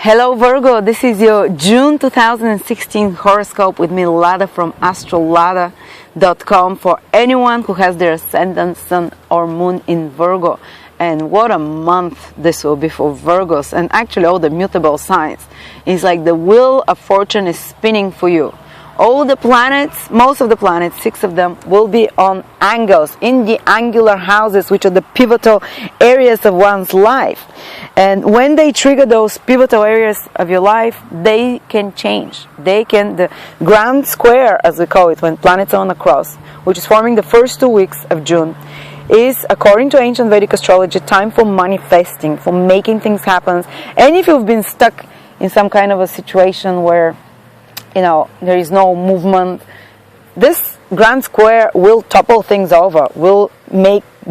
Hello Virgo, this is your June 2016 horoscope with me, Lada from Astrolada.com, for anyone who has their ascendant, sun or moon in Virgo. And what a month this will be for Virgos, and actually all the mutable signs. It's like the wheel of fortune is spinning for you. All the planets, most of the planets, 6 of them, will be on angles, in the angular houses, which are the pivotal areas of one's life. And when they trigger those pivotal areas of your life, they can change. The grand square, as we call it, when planets are on a cross, which is forming the first 2 weeks of June, is, according to ancient Vedic astrology, time for manifesting, for making things happen. And if you've been stuck in some kind of a situation where there is no movement, this grand square will topple things over, will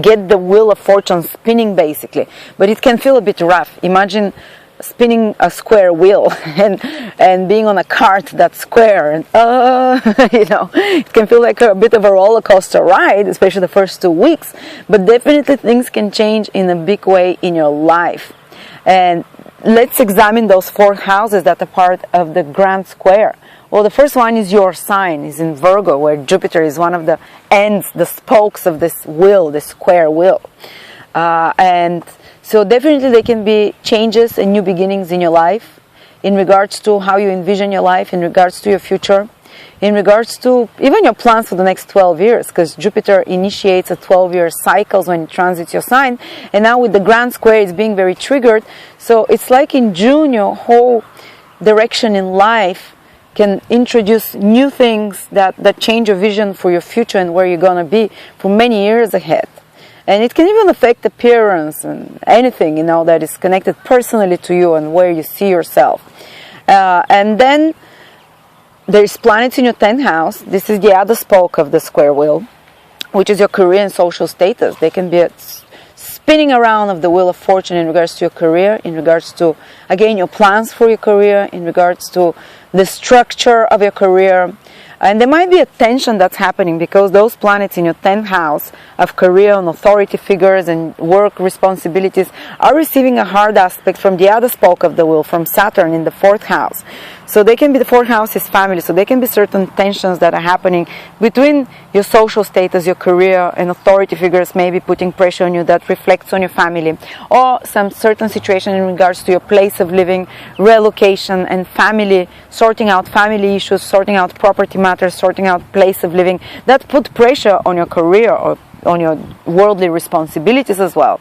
get the wheel of fortune spinning basically. But it can feel a bit rough. Imagine spinning a square wheel and being on a cart that's square, and it can feel like a bit of a roller coaster ride, especially the first 2 weeks. But definitely things can change in a big way in your life. And let's examine those 4 houses that are part of the grand square. Well, the first one is your sign, is in Virgo, where Jupiter is one of the ends, the spokes of this wheel, this square wheel. And so definitely there can be changes and new beginnings in your life, in regards to how you envision your life, in regards to your future, in regards to even your plans for the next 12 years, because Jupiter initiates a 12-year cycles when it transits your sign. And now with the grand square, it's being very triggered. So it's like in June, your whole direction in life can introduce new things that change your vision for your future and where you're going to be for many years ahead. And it can even affect appearance and anything, that is connected personally to you and where you see yourself. And then there's planets in your 10th house. This is the other spoke of the square wheel, which is your career and social status. They can be spinning around of the wheel of fortune in regards to your career, in regards to, again, your plans for your career, in regards to the structure of your career. And there might be a tension that's happening because those planets in your 10th house of career and authority figures and work responsibilities are receiving a hard aspect from the other spoke of the wheel, from Saturn in the 4th house. So they can be, the 4th house is family, so there can be certain tensions that are happening between your social status, your career, and authority figures maybe putting pressure on you that reflects on your family, or some certain situation in regards to your place of living, relocation, and family, sorting out family issues, sorting out property matters, sorting out place of living, that put pressure on your career or on your worldly responsibilities as well.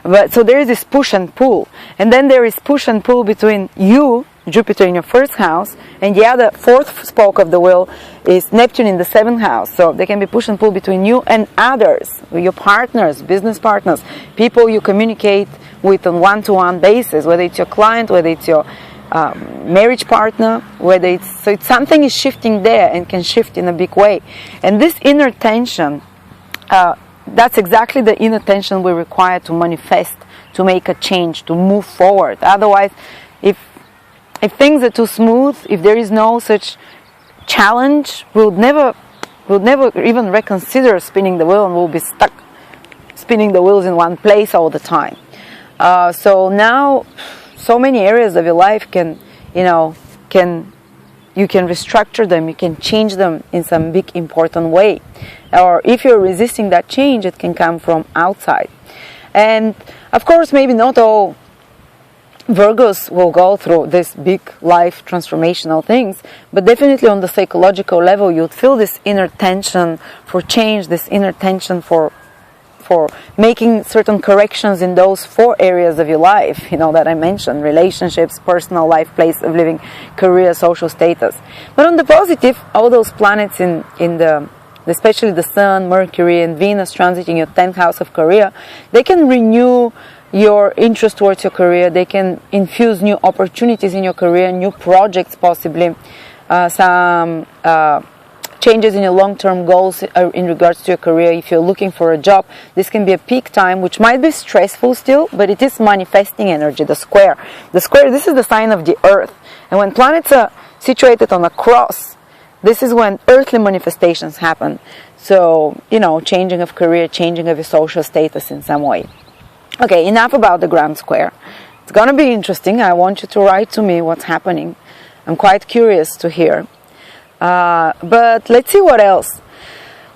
But so there is this push and pull, and then there is push and pull between you, Jupiter in your 1st house, and the other 4th spoke of the wheel is Neptune in the 7th house. So there can be push and pull between you and others, your partners, business partners, people you communicate with on one-to-one basis, whether it's your client, whether it's your marriage partner, so it's something is shifting there and can shift in a big way. And this inner tension, that's exactly the inner tension we require to manifest, to make a change, to move forward. Otherwise, if things are too smooth, if there is no such challenge, we would never even reconsider spinning the wheel, and we'll be stuck spinning the wheels in one place all the time. So now, so many areas of your life you can restructure them, you can change them in some big important way. Or if you're resisting that change, it can come from outside. And of course, maybe not all Virgos will go through this big life transformational things, but definitely on the psychological level, you'd feel this inner tension for change, this inner tension for making certain corrections in those 4 areas of your life, that I mentioned: relationships, personal life, place of living, career, social status. But on the positive, all those planets especially the Sun, Mercury, and Venus transiting your 10th house of career, they can renew your interest towards your career. They can infuse new opportunities in your career, new projects possibly, some changes in your long-term goals in regards to your career. If you're looking for a job, this can be a peak time, which might be stressful still, but it is manifesting energy. The square, this is the sign of the earth. And when planets are situated on a cross, this is when earthly manifestations happen. So, changing of career, changing of your social status in some way. Okay, enough about the grand square. It's going to be interesting. I want you to write to me what's happening. I'm quite curious to hear. But let's see what else.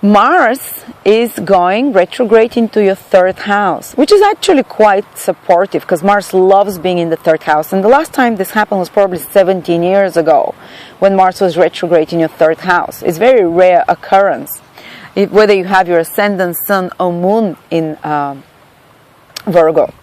Mars is going retrograde into your third house, which is actually quite supportive because Mars loves being in the third house. And the last time this happened was probably 17 years ago when Mars was retrograde in your third house. It's a very rare occurrence. Whether you have your ascendant, sun, or moon in Virgo.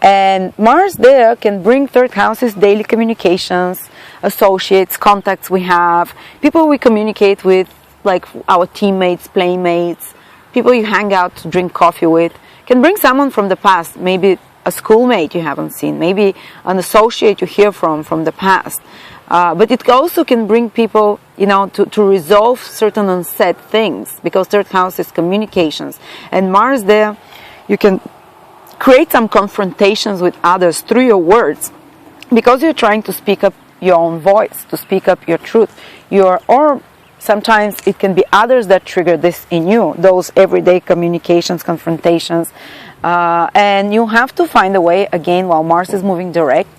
And Mars there can bring third houses, daily communications, associates, contacts we have, people we communicate with, like our teammates, playmates, people you hang out to drink coffee with. Can bring someone from the past, maybe a schoolmate you haven't seen, maybe an associate you hear from the past. But it also can bring people, to resolve certain unsaid things, because third house is communications. And Mars there, you can create some confrontations with others through your words, because you're trying to speak up your own voice, to speak up your truth. Or sometimes it can be others that trigger this in you, those everyday communications, confrontations. And you have to find a way, again, while Mars is moving direct,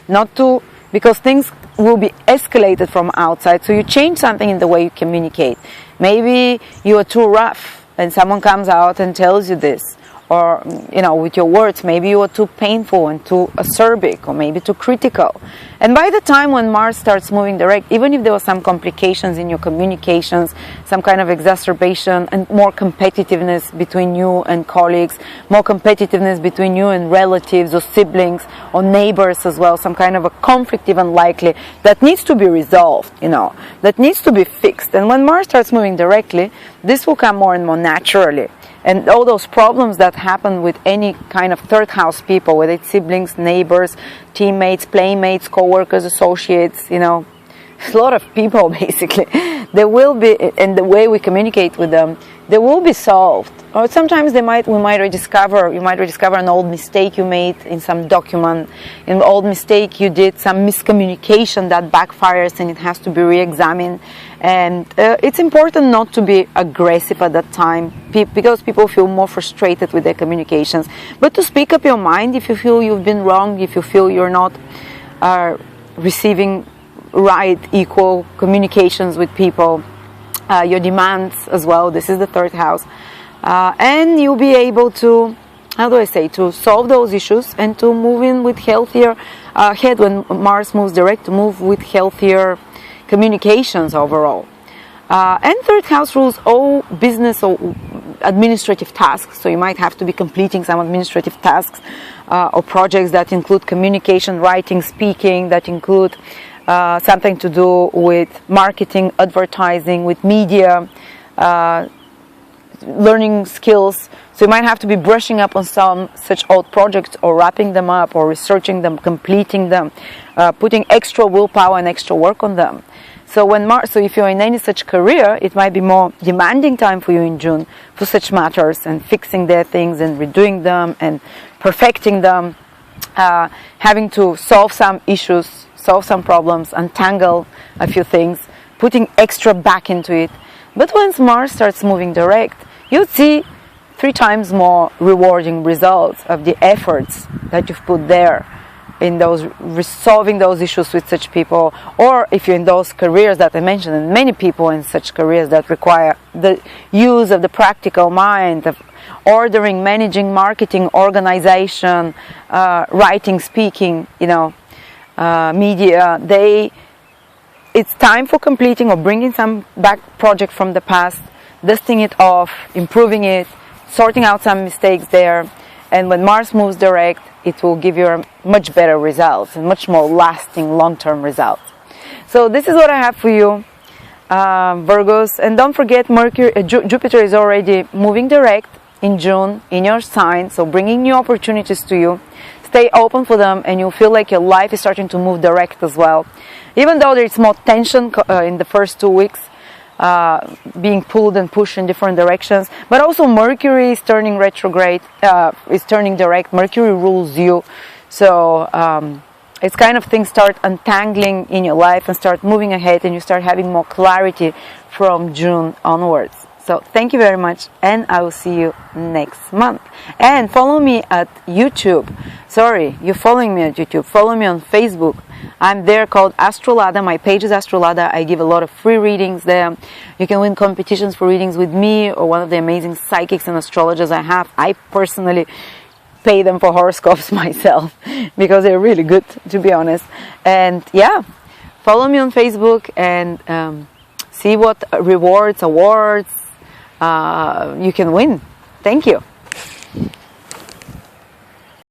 because things will be escalated from outside. So you change something in the way you communicate. Maybe you are too rough and someone comes out and tells you this. Or, with your words, maybe you are too painful and too acerbic, or maybe too critical. And by the time when Mars starts moving direct, even if there were some complications in your communications, some kind of exacerbation and more competitiveness between you and colleagues, more competitiveness between you and relatives or siblings or neighbors as well, some kind of a conflict even likely, that needs to be resolved, that needs to be fixed. And when Mars starts moving directly, this will come more and more naturally. And all those problems that happen with any kind of third house people, whether it's siblings, neighbors, teammates, playmates, co-workers, associates, a lot of people basically, there will be, and the way we communicate with them, they will be solved. Or sometimes you might rediscover an old mistake you made in some document, an old mistake you did, some miscommunication that backfires and it has to be re-examined. And it's important not to be aggressive at that time, because people feel more frustrated with their communications. But to speak up your mind if you feel you've been wrong, if you feel you're not receiving equal communications with people, your demands as well. This is the third house. And you'll be able to, to solve those issues and to move in with healthier head when Mars moves direct, to move with healthier communications overall. And third house rules all business or administrative tasks. So you might have to be completing some administrative tasks or projects that include communication, writing, speaking, that include something to do with marketing, advertising, with media, learning skills. So you might have to be brushing up on some such old projects, or wrapping them up, or researching them, completing them, putting extra willpower and extra work on them. So if you're in any such career, it might be more demanding time for you in June for such matters, and fixing their things and redoing them and perfecting them, having to solve some issues, solve some problems, untangle a few things, putting extra back into it. But once Mars starts moving direct, you'll see 3 times more rewarding results of the efforts that you've put there in resolving those issues with such people. Or if you're in those careers that I mentioned, and many people in such careers that require the use of the practical mind, of ordering, managing, marketing, organization, writing, speaking, media, it's time for completing or bringing some back project from the past, dusting it off, improving it, sorting out some mistakes there. And when Mars moves direct, it will give you much better results and much more lasting long-term results. So this is what I have for you, Virgos. And don't forget, Jupiter is already moving direct in June in your sign, so bringing new opportunities to you. Stay open for them, and you'll feel like your life is starting to move direct as well. Even though there's more tension in the first 2 weeks, being pulled and pushed in different directions, but also Mercury is turning retrograde, is turning direct. Mercury rules you, so it's kind of things start untangling in your life and start moving ahead, and you start having more clarity from June onwards. So thank you very much, and I will see you next month. And follow me at YouTube. Sorry, you're following me at YouTube. Follow me on Facebook. I'm there called Astrolada. My page is Astrolada. I give a lot of free readings there. You can win competitions for readings with me or one of the amazing psychics and astrologers I have. I personally pay them for horoscopes myself because they're really good, to be honest. And yeah, follow me on Facebook and see what rewards, awards you can win. Thank you.